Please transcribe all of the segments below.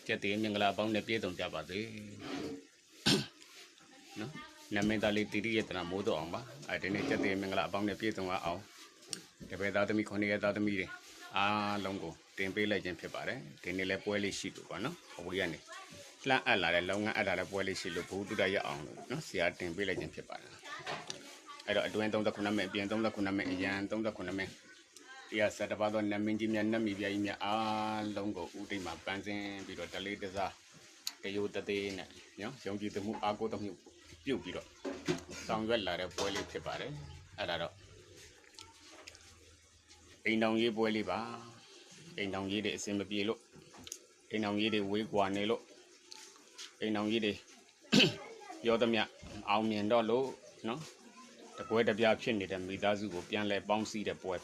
ချက်သေးမင်္ဂလာပေါင်းနဲ့ပြည့်စုံကြပါစေနော်နာမည်သားလေးတိရိယတနာမိုးတော့အောင်ပါဒီနေ့ချက်သေးမင်္ဂလာအပေါင်းနဲ့ပြည့်စုံအောင်တပည့်သားသမီး9ရက်သားသမီးတွေအားလုံးကိုတင်ပေးလိုက်ခြင်းဖြစ်ပါတယ်ဒီနေ့လဲပွဲလေးရှိလို့ပေါ့နော်အဝေးကနေလှမ်းအပ်လာတဲ့လောင်းငန်းအပ်လာတဲ့ပွဲလေးရှိလို့ဘုဒ္ဓရရအောင်လို့နော်ဆရာတင်ပေးလိုက်ခြင်းဖြစ်ပါတယ်အဲ့တော့အတွင်း39မိနစ်ပြင်39မိနစ်အရန်39မိနစ်တရားစတပါတော့နမင်းကြီးများနတ်မီပြကြီးများအားလုံးကိုဥဒိတ်မှာပန်းစင်းပြီးတော့တလေးတစားတယိုတသေးနဲ့နော်ယုံကြည်မှုအားကိုးမှုပြုတ်ပြီးတော့ဆောင်ရွက်လာတဲ့ပွဲလေးဖြစ်ပါတယ်အဲ့ဒါတော့အိမ်တောင်ရေးပွဲလေးပါအိမ်တောင်ရေးတွေအစင်မပြေလို့အိမ်တောင်ရေးတွေဝေးကွာနေလို့အိမ်တောင်ရေးတွေရောသမျှအောင်မြင်တော့လို့နော်တပွဲတပြားဖြစ်နေတဲ့မိသားစုကိုပြန်လဲပေါင်းစည်းတဲ့ပွဲ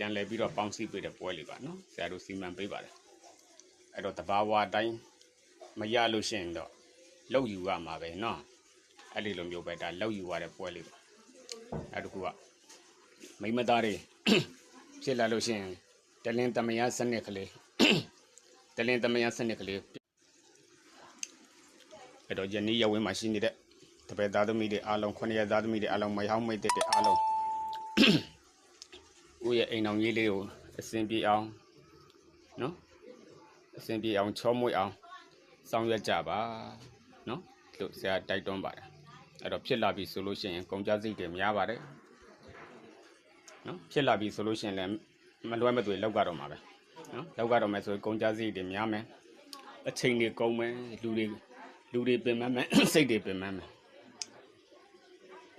ပြန်လဲပြီးတော့ပေါင်းစည်းပေးတဲ့ပွဲလေးပါနော်ဆရာတို့စီမံပေးပါတယ်အဲ့တော့တဘာဝတိုင်းမရလို့ရှိရင်တော့လောက်ယူရမှာပဲနော်အဲ့ဒီလိုမျိုးပဲဒါလောက်ယူရတဲ့ပွဲလေးပါအဲ့တကူကမိမသားတွေဖြစ်လာလို့ရှိရင်တလင်းတမယစနစ်ကလေးတလင်းတမယစနစ်ကလေးအဲ့တော့ယနေ့ရဝင်းမှာရှိနေတဲ့တပည့်သားသမီးတွေအားလုံး9ရက်သားသမီးတွေအားလုံးမဟောင်းမိတ်တဲ့အားလုံးဦးရဲ့အိမ်အောင်ကြီးလေးကိုအစဉ်ပြေအောင်နော်အစဉ်ပြေအောင်ချောမွေ့အောင်ဆောင်ရွက်ကြပါနော်လို့ဆရာတိုက်တွန်းပါတယ်အဲ့တော့ဖြစ်လာပြီဆိုလို့ရှိရင်ကုန်ကြစိတ်တွေများပါတယ်နော်ဖြစ်လာပြီဆိုလို့ရှိရင်လည်းမလွဲမသွေလောက်ကတော့မှာပဲနော်လောက်ကတော့မယ်ဆိုကုန်ကြစိတ်တွေများမယ်အချိန်တွေကုန်မယ်လူတွေပင်မမယ်စိတ်တွေပင်မမ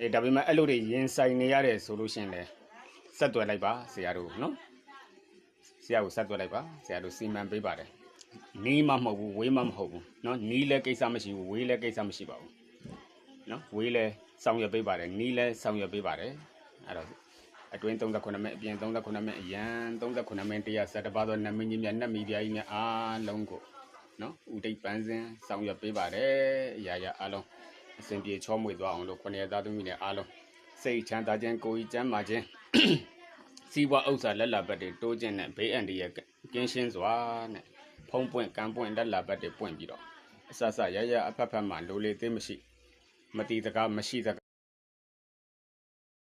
ယ်ဒါပေမဲ့အဲ့လိုတွေရင်ဆိုင်နေရတယ်ဆိုလို့ရှိရင်လည်းဆက်သွယ်လိုက်ပါဆရာတို့နော်ဆရာကိုဆက်သွယ်လိုက်ပါဆရာတို့စီမံပေးပါတယ်နီးမှမဟုတ်ဘူးဝေးမှမဟုတ်ဘူးနော်နီးလဲကိစ္စမရှိဘူးဝေးလဲကိစ္စမရှိပါဘူးနော်ဝေးလဲဆောင်ရွက်ပေးပါတယ်နီးလဲဆောင်ရွက်ပေးပါတယ်အဲ့တော့အတွင်း39မိနစ်အပြင်39မိနစ်အရန်39မိနစ်တရားစတပါတော့နမင်းကြီးများနတ်မီပြားကြီးများအားလုံးကိုနော်ဥဒိတ်ပန်းစင်ဆောင်ရွက်ပေးပါတယ်အရာရာအားလုံးအစဉ်ပြေချောမွေသွားအောင်လို့9ရက်သားသမီးတွေအားလုံးစိတ်ချမ်းသာခြင်းကိုယ်ကြီးကျန်းမာခြင်းစီးပွားဥစ္စာလက်လာဘက်တွေတိုးခြင်းနဲ့ဘေးအန္တရာယ်ကင်းရှင်းစွာနဲ့ဖုံးပွင့်ကံပွင့်လက်လာဘက်တွေပွင့်ပြီးတော့အဆဆရရအဖက်ဖက်မှာလိုလေသေးမရှိမတီတကားမရှိတ